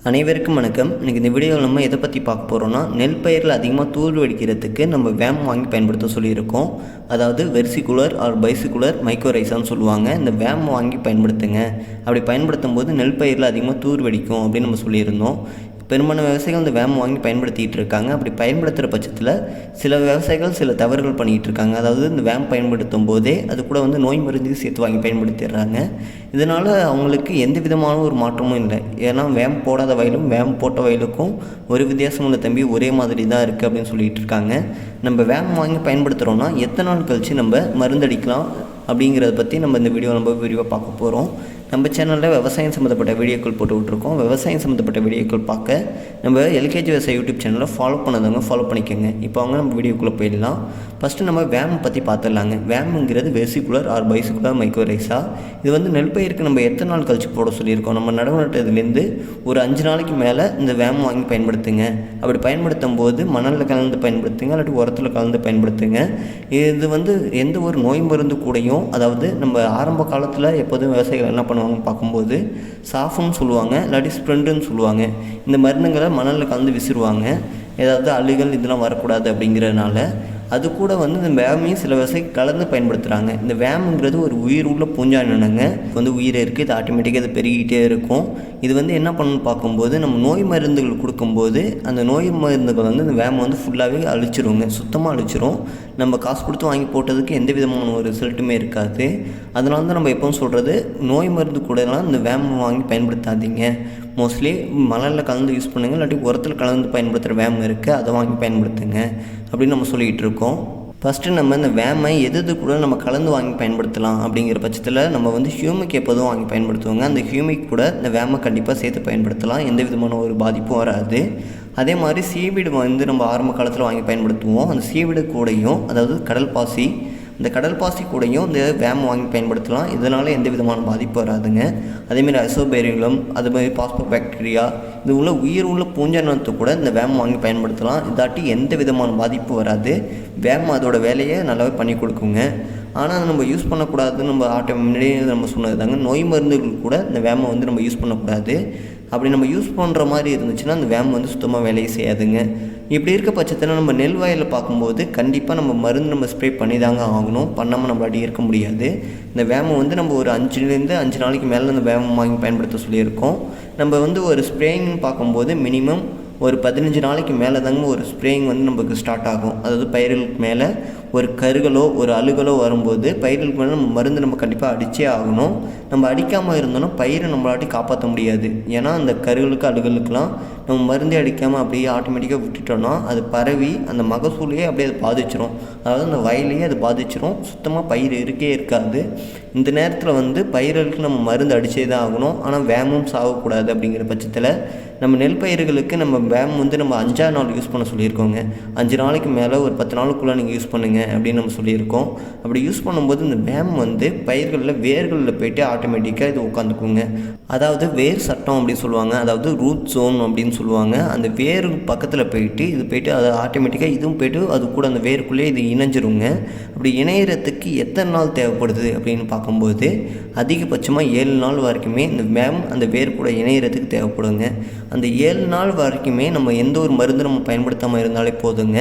அனைவருக்கும் வணக்கம். இன்றைக்கி இந்த வீடியோவில் நம்ம எதை பற்றி பார்க்க போகிறோன்னா, நெல் பயிரில் அதிகமாக தூர் வெடிக்கிறதுக்கு நம்ம வேம் வாங்கி பயன்படுத்த சொல்லியிருக்கோம். அதாவது வெர்சிகுலர் ஆர் பைசிகுலர் மைக்ரோரைசான்னு சொல்லுவாங்க. இந்த வேம் வாங்கி பயன்படுத்துங்க. அப்படி பயன்படுத்தும் போது நெல் பயிரில் அதிகமாக தூர் வெடிக்கும் அப்படின்னு நம்ம சொல்லியிருந்தோம். பெரும்பாலான விவசாயிகள் இந்த வேம் வாங்கி பயன்படுத்திகிட்டு இருக்காங்க. அப்படி பயன்படுத்துகிற பட்சத்தில் சில விவசாயிகள் சில தவறுகள் பண்ணிகிட்டு இருக்காங்க. அதாவது இந்த வேம் பயன்படுத்தும் போதே அது கூட நோய் மருந்து சேர்த்து வாங்கி பயன்படுத்திடுறாங்க. இதனால் அவங்களுக்கு எந்த விதமான ஒரு மாற்றமும் இல்லை. ஏன்னா வேம் போடாத வயலும் வேம் போட்ட வயலுக்கும் ஒரு வித்தியாசம் உள்ள தம்பி ஒரே மாதிரி தான் இருக்குது அப்படின்னு சொல்லிகிட்டு இருக்காங்க. நம்ம வேம் வாங்கி பயன்படுத்துகிறோன்னா எத்தனை நாள் கழித்து நம்ம மருந்தடிக்கலாம் அப்படிங்கிறத பற்றி நம்ம இந்த வீடியோ ரொம்ப விரிவாக பார்க்க போகிறோம். நம்ம சேனலில் விவசாயம் சம்மந்தப்பட்ட வீடியோக்கள் போட்டு விட்ருக்கோம். விவசாயம் சம்மந்தப்பட்ட வீடியோக்கள் பார்க்க நம்ம எல்கேஜி விவசாய யூடியூப் சேனலில் ஃபாலோ பண்ணதவங்க ஃபாலோ பண்ணிக்கோங்க. இப்போ அவங்க நம்ம வீடியோக்குள்ளே போயிடலாம். ஃபஸ்ட்டு நம்ம வேம் பற்றி பார்த்துடலாங்க. வேம்ங்கிறது வெர்சிகுலர் ஆர் பைசிகுலர் மைக்ரோரைசா. இது நெல் பயிருக்கு நம்ம எத்தனை நாள் கழிச்சு போட சொல்லியிருக்கோம். நம்ம நடவு நட்டதுலேருந்து ஒரு 5 நாளைக்கு மேலே இந்த வேம் வாங்கி பயன்படுத்துங்க. அப்படி பயன்படுத்தும் போது மணலில் கலந்து பயன்படுத்துங்க, இல்லாட்டி உரத்தில் கலந்து பயன்படுத்துங்க. இது எந்த ஒரு நோய் மருந்து கூடயும், அதாவது நம்ம ஆரம்ப காலத்தில் எப்போதும் விவசாயிகள் என்ன பண்ணுவாங்க பார்க்கும்போது சாஃப்னு சொல்லுவாங்க, இல்லாட்டி ஸ்ப்ரெண்டுன்னு சொல்லுவாங்க. இந்த மருந்துங்களை மணலில் கலந்து விசிறுவாங்க. ஏதாவது அழுகல் இதெல்லாம் வரக்கூடாது அப்படிங்கிறதுனால அது கூட இந்த வேமையும் சில விவசாயிகள் கலந்து பயன்படுத்துகிறாங்க. இந்த வேம்ங்கிறது ஒரு உயிர் உள்ள பூஞ்சானங்க. உயிர் இருக்குது, இது ஆட்டோமேட்டிக்காக அது பெருகிட்டே இருக்கும். இது என்ன பண்ணணும்னு பார்க்கும்போது நம்ம நோய் மருந்துகள் கொடுக்கும்போது அந்த நோய் மருந்துகள் இந்த வேமை ஃபுல்லாகவே அழிச்சிருங்க, சுத்தமாக அழிச்சிரும். நம்ம காசு கொடுத்து வாங்கி போட்டதுக்கு எந்த விதமான ஒரு ரிசல்ட்டுமே இருக்காது. அதனால தான் நம்ம எப்பவும் சொல்கிறது, நோய் மருந்து கூடலாம் இந்த வேம் வாங்கி பயன்படுத்தாதீங்க. மோஸ்ட்லி மணலில் கலந்து யூஸ் பண்ணுங்கள், இல்லாட்டி உரத்தில் கலந்து பயன்படுத்துகிற வேம் இருக்குது, அதை வாங்கி பயன்படுத்துங்க அப்படின்னு நம்ம சொல்லிகிட்டு இருக்கோம். ஃபஸ்ட்டு நம்ம இந்த வேமை எது கூட நம்ம கலந்து வாங்கி பயன்படுத்தலாம் அப்படிங்கிற பட்சத்தில் நம்ம ஹியூமிக் எப்போதும் வாங்கி பயன்படுத்துவாங்க. அந்த ஹியூமிக் கூட இந்த வேமை கண்டிப்பாக சேர்த்து பயன்படுத்தலாம், எந்த விதமான ஒரு பாதிப்பும் வராது. அதே மாதிரி சீவீடு நம்ம ஆரம்ப காலத்தில் வாங்கி பயன்படுத்துவோம். அந்த சீவீடு கூடையும், அதாவது கடல் பாசி, இந்த கடல் பாசி கூடையும் இந்த வேம் வாங்கி பயன்படுத்தலாம். இதனால் எந்த விதமான பாதிப்பு வராதுங்க. அதேமாதிரி அசோபேரியம், அதுமாதிரி பாஸ்போ பாக்டீரியா, இது உள்ள உயிர் உள்ள பூஞ்சானத்தை கூட இந்த வேம் வாங்கி பயன்படுத்தலாம். இதாட்டி எந்த விதமான பாதிப்பு வராது. வேம் அதோட வேலையை நல்லாவே பண்ணி கொடுக்குங்க. ஆனால் நம்ம யூஸ் பண்ணக்கூடாதுன்னு நம்ம முன்னாடியே நம்ம சொன்னது தாங்க. நோய் மருந்துகள் கூட இந்த வேமை நம்ம யூஸ் பண்ணக்கூடாது. அப்படி நம்ம யூஸ் பண்ணுற மாதிரி இருந்துச்சுன்னா அந்த வேம் சுத்தமாக வேலையை செய்யாதுங்க. இப்படி இருக்க பட்சத்தில் நம்ம நெல் வயலில் பார்க்கும்போது கண்டிப்பாக நம்ம மருந்து நம்ம ஸ்ப்ரே பண்ணி தாங்க ஆகணும். பண்ணாமல் நம்மளாட்டி இருக்க முடியாது. இந்த வேமை நம்ம ஒரு 5 நாளைக்கு மேலே இந்த வேமை வாங்கி பயன்படுத்த சொல்லியிருக்கோம். நம்ம ஒரு ஸ்ப்ரேயிங்னு பார்க்கும்போது மினிமம் ஒரு 15 நாளைக்கு மேலே தாங்க ஒரு ஸ்ப்ரேயிங் நமக்கு ஸ்டார்ட் ஆகும். அதாவது பயிர்களுக்கு மேலே ஒரு கருகளோ ஒரு அழுகலோ வரும்போது பயிர்களுக்கு மேலே நம்ம மருந்து நம்ம கண்டிப்பாக அடித்தே ஆகணும். நம்ம அடிக்காமல் இருந்தோன்னா பயிரை நம்மளாட்டி காப்பாற்ற முடியாது. ஏன்னா அந்த கருகளுக்கு அழுகலுக்கெலாம் நம்ம மருந்தே அடிக்காமல் அப்படியே ஆட்டோமேட்டிக்காக விட்டுட்டோன்னா அது பரவி அந்த மகசூலையே அப்படியே அது பாதிச்சிடும். அதாவது அந்த வயலையே அது பாதிச்சிடும். சுத்தமாக பயிர் இருக்கே இருக்காது. இந்த நேரத்தில் பயிர்களுக்கு நம்ம மருந்து அடித்தே தான் ஆகணும். ஆனால் வேமும் சாகக்கூடாது. அப்படிங்கிற பட்சத்தில் நம்ம நெல் பயிர்களுக்கு நம்ம வேம் நம்ம 5ஆவது நாள் யூஸ் பண்ண சொல்லியிருக்கோங்க. 5 நாளைக்கு மேலே ஒரு 10 நாளுக்குள்ளே நீங்கள் யூஸ் பண்ணுங்கள் அப்படின்னு நம்ம சொல்லியிருக்கோம். அப்படி யூஸ் பண்ணும்போது இந்த வேம் பயிர்களில் வேர்களில் போய்ட்டு ஆட்டோமேட்டிக்காக இது உட்காந்துக்குங்க. அதாவது வேர் சட்டம் அப்படின்னு சொல்லுவாங்க, அதாவது ரூட் ஜோன் அப்படின்னு சொல்லுவாங்க. அந்த வேர் பக்கத்தில் போயிட்டு இது போய்ட்டு அதை ஆட்டோமேட்டிக்காக இதுவும் போய்ட்டு அது கூட அந்த வேருக்குள்ளேயே இது இணைஞ்சிருங்க. அப்படி இணையறதுக்கு எத்தனை நாள் தேவைப்படுது அப்படின்னு பார்க்கும்போது அதிகபட்சமாக 7 நாள் வரைக்குமே இந்த வேம் அந்த வேர் கூட இணையறதுக்கு தேவைப்படுங்க. அந்த 7 நாள் வரைக்குமே நம்ம எந்த ஒரு மருந்து நம்ம பயன்படுத்தாமல் இருந்தாலே போதுங்க.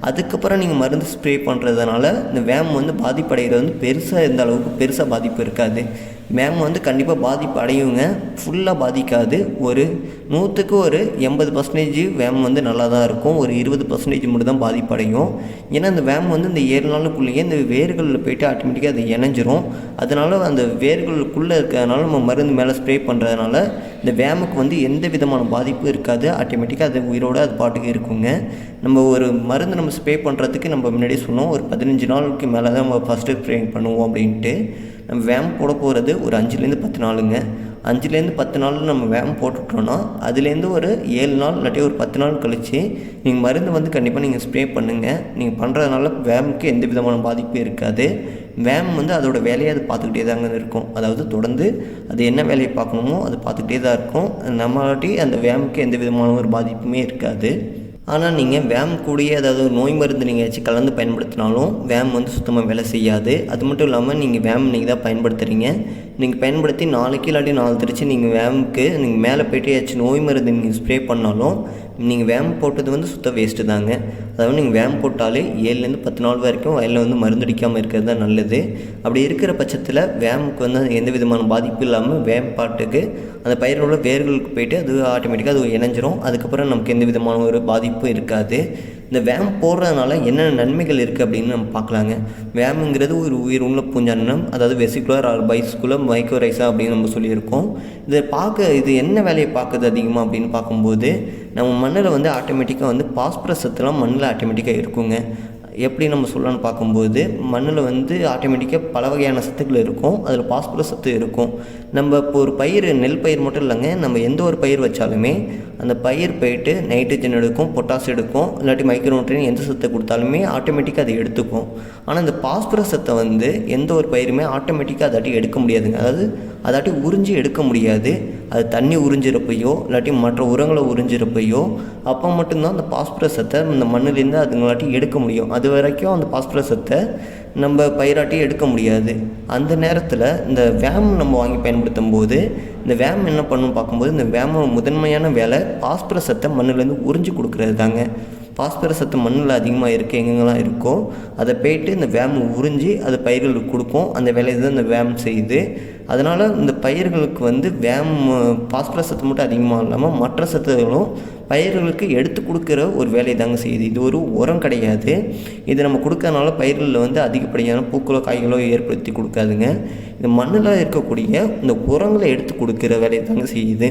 அதுக்கப்புறம் நீங்கள் மருந்து ஸ்ப்ரே பண்ணுறதுனால இந்த வேம் பாதிப்படைகிறது பெருசாக இருந்த அளவுக்கு பெருசாக பாதிப்பு இருக்காது. வேம் கண்டிப்பாக பாதிப்பு அடையுங்க, ஃபுல்லாக பாதிக்காது. ஒரு 100க்கு ஒரு 80% வேம் நல்லா தான் இருக்கும். ஒரு 20% மட்டும் தான் பாதிப்பு அடையும். ஏன்னா இந்த வேம் இந்த 7 நாளுக்குள்ளேயே இந்த வேர்களில் போய்ட்டு ஆட்டோமேட்டிக்காக அது இணைஞ்சிரும். அதனால் அந்த வேர்களுக்குள்ளே இருக்கிறதுனால நம்ம மருந்து மேலே ஸ்ப்ரே பண்ணுறதுனால இந்த வேமுக்கு எந்த விதமான பாதிப்பும் இருக்காது. ஆட்டோமேட்டிக்காக அது உயிரோடு அது பாட்டுக்கு இருக்குங்க. நம்ம ஒரு மருந்து நம்ம ஸ்ப்ரே பண்ணுறதுக்கு நம்ம முன்னாடியே சொன்னோம், ஒரு 15 நாளுக்கு மேலே தான் நம்ம ஃபஸ்ட்டு ஸ்ப்ரே பண்ணுவோம் அப்படின்ட்டு. நம்ம வேம் போட போகிறது ஒரு 5லேருந்து 10 நாளுங்க. 5லேருந்து 10 நாள் நம்ம வேம் போட்டுட்டோன்னா அதுலேருந்து ஒரு 7 நாள் இல்லாட்டி ஒரு 10 நாள் கழித்து நீங்கள் மருந்து கண்டிப்பாக நீங்கள் ஸ்ப்ரே பண்ணுங்கள். நீங்கள் பண்ணுறதுனால வேமுக்கு எந்த விதமான பாதிப்பும் இருக்காது. வேம் அதோட வேலையை அது பார்த்துக்கிட்டே தாங்க இருக்கும். அதாவது தொடர்ந்து அது என்ன வேலையை பார்க்கணுமோ அது பார்த்துக்கிட்டே தான் இருக்கும். நம்மளாட்டி அந்த வேமுக்கு எந்த விதமான ஒரு பாதிப்புமே இருக்காது. ஆனால் நீங்கள் வேம் கூடயே அதாவது நோய் மருந்து நீங்கள் ஏதாச்சும் கலந்து பயன்படுத்தினாலும் வேம் சுத்தமாக வேலை செய்யாது. அது மட்டும் இல்லாமல் நீங்கள் வேம் நீங்கள் தான் பயன்படுத்துகிறீங்க. நீங்கள் பயன்படுத்தி நாளைக்கு இல்லாட்டி நாள் திருச்சி நீங்கள் வேமுக்கு நீங்கள் மேலே போய்ட்டு ஏதாச்சும் நோய் மருந்து நீங்கள் ஸ்ப்ரே பண்ணாலும் நீங்கள் வேம் போட்டது வந்து சுத்த வேஸ்ட்டு தாங்க. அதாவது நீங்கள் வேம் போட்டாலே 7லேருந்து 10 நாள் வரைக்கும் வயலில் வந்து மருந்து அடிக்காமல் இருக்கிறது தான் நல்லது. அப்படி இருக்கிற பட்சத்தில் வேமுக்கு வந்து எந்த விதமான பாதிப்பு இல்லாமல் வேம் பாட்டுக்கு அந்த பயிரோட வேர்களுக்கு போய்ட்டு அது ஆட்டோமேட்டிக்காக அது இணைஞ்சிரும். அதுக்கப்புறம் நமக்கு எந்த விதமான ஒரு பாதிப்பும் இருக்காது. இந்த வேம் போடுறதுனால என்னென்ன நன்மைகள் இருக்குது அப்படின்னு நம்ம பார்க்கலாங்க. வேமுங்கிறது ஒரு உயிர் உள்ள பூஞ்சானம், அதாவது வெசிகுலர் ஆர் பைசிகுலர் மைக்ரோரைசா அப்படின்னு நம்ம சொல்லியிருக்கோம். இது என்ன வேலையை பார்க்குது அதிகமாக அப்படின்னு பார்க்கும்போது நம்ம மண்ணில் வந்து ஆட்டோமேட்டிக்காக வந்து பாஸ்பரஸ் சத்துலாம் மண்ணில் ஆட்டோமேட்டிக்காக இருக்குங்க. எப்படி நம்ம சொல்லலான்னு பார்க்கும்போது மண்ணில் வந்து ஆட்டோமேட்டிக்காக பல வகையான சத்துக்கள் இருக்கும். அதில் பாஸ்பரஸ் சத்து இருக்கும். நம்ம இப்போ ஒரு பயிர் நெல் பயிர் மட்டும் இல்லைங்க, நம்ம எந்த ஒரு பயிர் வச்சாலுமே அந்த பயிர் போய்ட்டு நைட்ரஜன் எடுக்கும், பொட்டாஸ் எடுக்கும், இல்லாட்டி மைக்ரோநியூட்ரியன் எந்த சத்தை கொடுத்தாலுமே ஆட்டோமேட்டிக்காக அதை எடுத்துக்கும். ஆனால் இந்த பாஸ்பரஸ் சத்தை வந்து எந்த ஒரு பயிருமே ஆட்டோமேட்டிக்காக அதாட்டி எடுக்க முடியாதுங்க. அதாவது அதாட்டி உறிஞ்சி எடுக்க முடியாது. அது தண்ணி உறிஞ்சிறப்பையோ இல்லாட்டி மற்ற உரங்களை உறிஞ்சிறப்பையோ அப்போ மட்டும்தான் அந்த பாஸ்பரஸ் சத்தை இந்த மண்ணிலேருந்து அதுங்களாட்டி எடுக்க முடியும். அது வரைக்கும் அந்த பாஸ்பரஸ் சத்தை நம்ம பயிராட்டி எடுக்க முடியாது. அந்த நேரத்தில் இந்த வேம் நம்ம வாங்கி பயன்படுத்தும் போது இந்த வேம் என்ன பண்ணணும் பார்க்கும்போது இந்த வேமோட முதன்மையான வேலை பாஸ்பரஸ் சத்தை மண்ணிலேருந்து உறிஞ்சி கொடுக்குறது தாங்க. பாஸ்பரஸ் சத்து மண்ணில் அதிகமாக இருக்குது எங்கெங்கெல்லாம் இருக்கோ அதை போய்ட்டு இந்த வேம் உறிஞ்சி அது பயிர்களுக்கு கொடுக்கும். அந்த வேலையை தான் இந்த வேம் செய்யுது. அதனால் இந்த பயிர்களுக்கு வந்து பாஸ்பரஸ் சத்து மட்டும் அதிகமாக இல்லாமல் மற்ற சத்துகளும் பயிர்களுக்கு எடுத்து கொடுக்குற ஒரு வேலையை தாங்க செய்யுது. இது ஒரு உரம் கிடையாது. இது நம்ம கொடுக்கறதுனால பயிர்களில் வந்து அதிகப்படியான பூக்களோ காய்களோ ஏற்படுத்தி கொடுக்காதுங்க. இந்த மண்ணில் இருக்கக்கூடிய இந்த உரங்களை எடுத்து கொடுக்குற வேலையை தாங்க செய்யுது.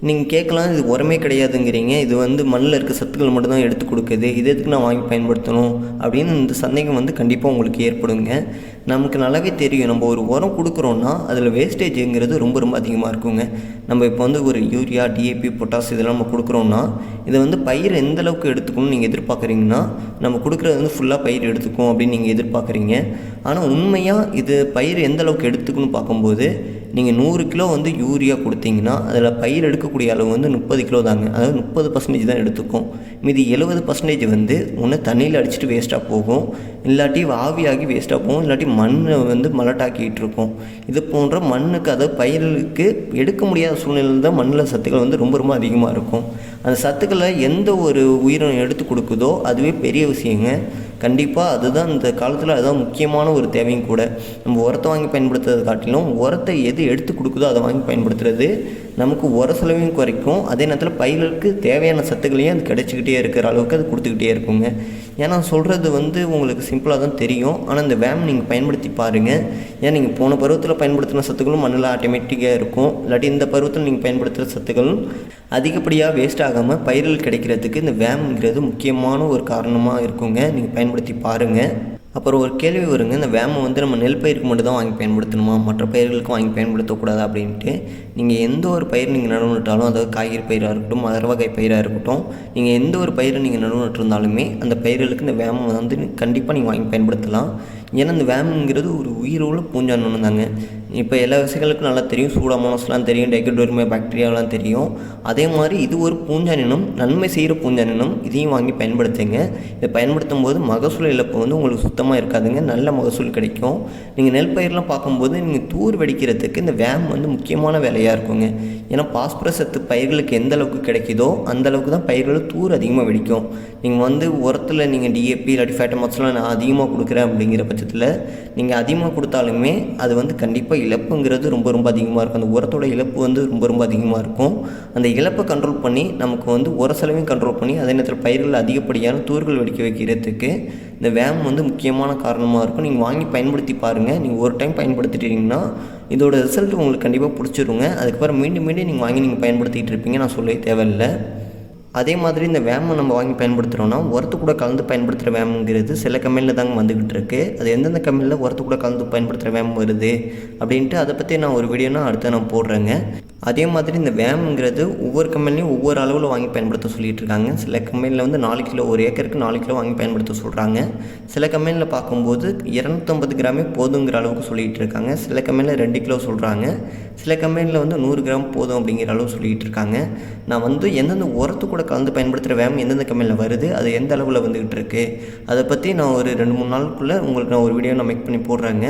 நீங்கள் கேட்கலாம், இது உரமே கிடையாதுங்கிறீங்க, இது வந்து மண்ணில் இருக்க சத்துக்கள் மட்டும்தான் எடுத்து கொடுக்குது, இது எதுக்கு நான் வாங்கி பயன்படுத்தணும் அப்படின்னு இந்த சந்தேகம் வந்து கண்டிப்பாக உங்களுக்கு ஏற்படுங்க. நமக்கு நல்லாவே தெரியும், நம்ம ஒரு உரம் கொடுக்குறோன்னா அதில் வேஸ்டேஜுங்கிறது ரொம்ப ரொம்ப அதிகமாக இருக்குங்க. நம்ம இப்போ வந்து ஒரு யூரியா, டிஏபி, பொட்டாஸ் இதெல்லாம் நம்ம கொடுக்குறோன்னா இதை வந்து பயிர் எந்த அளவுக்கு எடுத்துக்கணும்னு நீங்கள் எதிர்பார்க்குறீங்கன்னா நம்ம கொடுக்குறது வந்து ஃபுல்லாக பயிர் எடுத்துக்கும் அப்படின்னு நீங்கள் எதிர்பார்க்குறீங்க. ஆனால் உண்மையாக இது பயிர் எந்த அளவுக்கு எடுத்துக்கணும்னு பார்க்கும்போது நீங்கள் 100 கிலோ வந்து யூரியா கொடுத்தீங்கன்னா அதில் பயிர் எடுக்கக்கூடிய அளவு வந்து 30 கிலோ தாங்க. அதாவது 30% தான் எடுத்துக்கும். மீதி 70% வந்து ஒன்று தண்ணியில் அடிச்சுட்டு வேஸ்ட்டாக போகும், இல்லாட்டி ஆவியாகி வேஸ்ட்டாக போகும், இல்லாட்டி மண்ணை வந்து மலட்டாக்கிட்டு இருக்கும். இது போன்ற மண்ணுக்கு அதாவது பயிர்களுக்கு எடுக்க முடியாத சூழ்நிலையில் தான் மண்ணில் சத்துக்கள் வந்து ரொம்ப ரொம்ப அதிகமாக இருக்கும். அந்த சத்துக்களை எந்த ஒரு உயிரினம் எடுத்து கொடுக்குதோ அதுவே பெரிய விஷயங்க. கண்டிப்பாக அதுதான் இந்த காலத்தில் அதுதான் முக்கியமான ஒரு தேவையும் கூட. நம்ம உரத்தை வாங்கி பயன்படுத்துறதை காட்டிலும் உரத்தை எது எடுத்து கொடுக்குதோ அதை வாங்கி பயன்படுத்துறது நமக்கு உர செலவையும் குறைக்கும். அதே நேரத்தில் பயிர்களுக்கு தேவையான சத்துக்களையும் அது கிடைச்சிக்கிட்டே இருக்கிற அளவுக்கு அது கொடுத்துக்கிட்டே இருக்குங்க. ஏன்னா சொல்கிறது வந்து உங்களுக்கு சிம்பிளாக தான் தெரியும். ஆனால் இந்த வேம் நீங்கள் பயன்படுத்தி பாருங்கள். ஏன் நீங்கள் போன பருவத்தில் பயன்படுத்தின சத்துக்களும் மண்ணில் ஆட்டோமேட்டிக்காக இருக்கும், இல்லாட்டி இந்த பருவத்தில் நீங்கள் பயன்படுத்துகிற சத்துக்களும் அதிகப்படியாக வேஸ்ட் ஆகாமல் பயிர்கள் கிடைக்கிறதுக்கு இந்த வேம்ங்கிறது முக்கியமான ஒரு காரணமாக இருக்குங்க. நீங்கள் பயன்படுத்தி பாருங்கள். அப்புறம் ஒரு கேள்வி வருங்க, இந்த வேமை வந்து நம்ம நெல் பயிருக்கு மட்டும் தான் வாங்கி பயன்படுத்தணுமா, மற்ற பயிர்களுக்கும் வாங்கி பயன்படுத்தக்கூடாது அப்படின்ட்டு. நீங்கள் எந்த ஒரு பயிர் நீங்கள் நடுவு நட்டாலும், அதாவது காய்கறி பயிராக இருக்கட்டும், மர வகை பயிராக இருக்கட்டும், நீங்கள் எந்த ஒரு பயிரை நீங்கள் நடுவு நட்டிருந்தாலுமே அந்த பயிர்களுக்கு இந்த வேமை வந்து கண்டிப்பாக நீங்கள் வாங்கி பயன்படுத்தலாம். ஏன்னா இந்த வேம்ங்கிறது ஒரு உயிரோட பூஞ்சானம் தாங்க. இப்போ எல்லா விசைகளுக்கும் நல்லா தெரியும், சூடாமோனஸ்லாம் தெரியும், டைக்கோடெர்மா பாக்டீரியாவெலாம் தெரியும். அதே மாதிரி இது ஒரு பூஞ்சானினம், நன்மை செய்கிற பூஞ்சானினம். இதையும் வாங்கி பயன்படுத்துங்க. இதை பயன்படுத்தும் போது மகசூல் இழப்பு வந்து உங்களுக்கு சுத்தமாக இருக்காதுங்க, நல்ல மகசூல் கிடைக்கும். நீங்கள் நெல் பயிரெலாம் பார்க்கும்போது நீங்கள் தூர் வெடிக்கிறதுக்கு இந்த வேம் வந்து முக்கியமான வேலையாக இருக்குங்க. ஏன்னா பாஸ்பரஸ் சத்து பயிர்களுக்கு எந்த அளவுக்கு கிடைக்குதோ அந்தளவுக்கு தான் பயிர்கள் தூர் அதிகமாக வெடிக்கும். நீங்கள் வந்து உரத்தில் நீங்கள் டிஏபி இல்லாட்டி ஃபேட்டமாக்ஸ்லாம் நான் அதிகமாக கொடுக்குறேன் அப்படிங்கிற பட்சத்தில் நீங்கள் அதிகமாக கொடுத்தாலுமே அது வந்து கண்டிப்பாக இழப்புங்கிறது ரொம்ப ரொம்ப அதிகமாக இருக்கும். அந்த உரத்தோட இழப்பு வந்து ரொம்ப ரொம்ப அதிகமாக இருக்கும். அந்த இழப்பை கண்ட்ரோல் பண்ணி நமக்கு வந்து உர செலவையும் கண்ட்ரோல் பண்ணி அதே நேரத்தில் பயிர்கள் அதிகப்படியான தூர்கள் வெடிக்க வைக்கிறதுக்கு இந்த வேம் வந்து முக்கியமான காரணமாக இருக்கும். நீங்கள் வாங்கி பயன்படுத்தி பாருங்கள். நீங்கள் ஒரு டைம் பயன்படுத்திட்டீங்கன்னா இதோட ரிசல்ட் உங்களுக்கு கண்டிப்பாக பிடிச்சிருங்க. அதுக்கப்புறம் மீண்டும் மீண்டும் நீங்கள் வாங்கி பயன்படுத்திகிட்டு இருப்பீங்க, நான் சொல்லவே தேவையில்லை. அதே மாதிரி இந்த வேமை நம்ம வாங்கி பயன்படுத்துகிறோன்னா உரத்து கூட கலந்து பயன்படுத்துகிற வேம்ங்கிறது சில கம்பெனியில் தாங்க வந்துக்கிட்டு இருக்குது. அது எந்தெந்த கம்பெனியில் உரத்து கூட கலந்து பயன்படுத்துகிற வேம் வருது அப்படின்ட்டு அதை பற்றி நான் ஒரு வீடியோனா அடுத்து நான் போடுறேங்க. அதே மாதிரி இந்த வேம்ங்கிறது ஒவ்வொரு கம்பெனிலையும் ஒவ்வொரு அளவில் வாங்கி பயன்படுத்த சொல்லிகிட்டு இருக்காங்க. சில கம்பெனியில் வந்து 4 கிலோ, ஒரு ஏக்கருக்கு 4 கிலோ வாங்கி பயன்படுத்த சொல்கிறாங்க. சில கம்பெனியில் பார்க்கும்போது 250 கிராமே போதுங்கிற அளவுக்கு சொல்லிகிட்டு இருக்காங்க. சில கம்பெனியில் 2 கிலோ சொல்கிறாங்க. சில கம்பெனியில் வந்து 100 கிராம் போதும் அப்படிங்கிற அளவு சொல்லிகிட்டு இருக்காங்க. நான் வந்து எந்தெந்த உரத்து கூட கலந்து பயன்படுத்துகிற வேம் எந்தெந்த கம்பெனியில் வருது, அது எந்த அளவில் வந்துக்கிட்டு இருக்குது, அதை பற்றி நான் ஒரு 2-3 நாளுக்குள்ளே உங்களுக்கு நான் ஒரு வீடியோ நான் மேக் பண்ணி போடுறேங்க.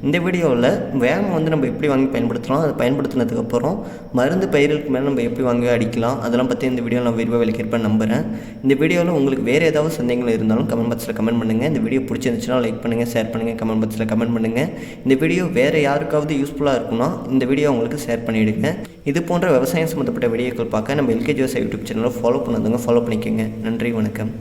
இந்த வீடியோவில் வேம் வந்து நம்ம எப்படி வாங்கி பயன்படுத்தலாம், அதை பயன்படுத்தினதுக்கப்புறம் மருந்து பயிர்களுக்கு மேலே நம்ம எப்படி வாங்கி அடிக்கலாம், அதெல்லாம் பற்றி இந்த வீடியோ நான் விரிவாக விளக்கியிருப்பேன் நம்புகிறேன். இந்த வீடியோவில் உங்களுக்கு வேறு ஏதாவது சந்தேகங்கள் இருந்தாலும் கமெண்ட் பாக்ஸில் கமெண்ட் பண்ணுங்கள். இந்த வீடியோ பிடிச்சிருந்துச்சுன்னா லைக் பண்ணுங்கள், ஷேர் பண்ணுங்கள், கமெண்ட் பாக்ஸில் கமெண்ட் பண்ணுங்கள். இந்த வீடியோ வேறு யாருக்காவது யூஸ்ஃபுல்லாக இருக்குன்னா இந்த வீடியோ உங்களுக்கு ஷேர் பண்ணிவிடுங்க. இது போன்ற விவசாயம் சம்மந்தப்பட்ட வீடியோக்கள் பார்க்க நம்ம எல்கேஜி விவசாய யூடியூப் சேனலை ஃபாலோ பண்ணாதவங்க ஃபாலோ பண்ணிக்கோங்க. நன்றி, வணக்கம்.